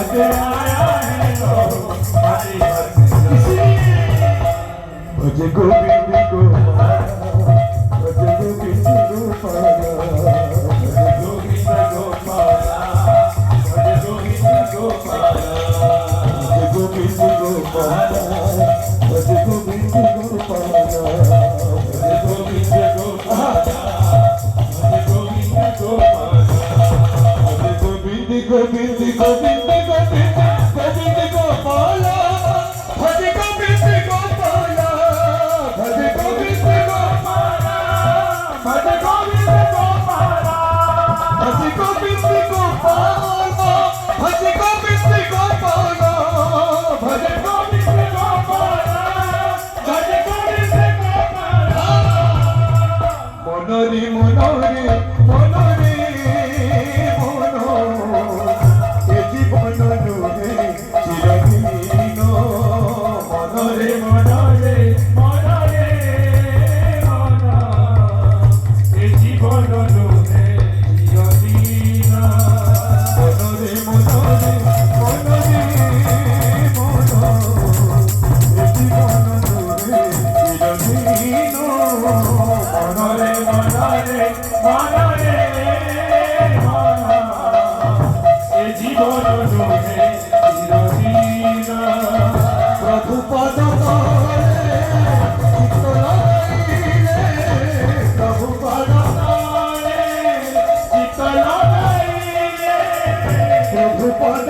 आज आया है तो हरी हरी भज गोविंद गोपाल भज गोविंद गोपाल भज गोविंद गोपाल भज गोविंद गोपाल भज गोविंद गोपाल भज गोविंद गोपाल भज गोविंद गोपाल भज गोविंद गोपाल भज गोविंद गोविंद गोविंद गोविंद गोविंद गोपाल भज गोविंद गोपाल भज गोविंद गोपाल भज गोविंद गोपाल भज गोविंद गोपाल भज गोविंद गोपाल भज गोविंद गोपाल भज गोविंद गोपाल मनोरी मनोरी मनोरी मनो ए जीवन नुहे चिरदिन मनोरे मनोरे मनोरे मन ए जीवन नुहे चिरदिन मनोरे मनोरे मनोरे मन ए जीवन नुहे चिरदिन मनोरे मनोरे मनोरे मन ए जीवन नुहे চিরদিন প্রভু পদ তলে চিত্ত লাগাইলে প্রভু পদ তলে চিত্ত লাগাইলে প্রভু পদ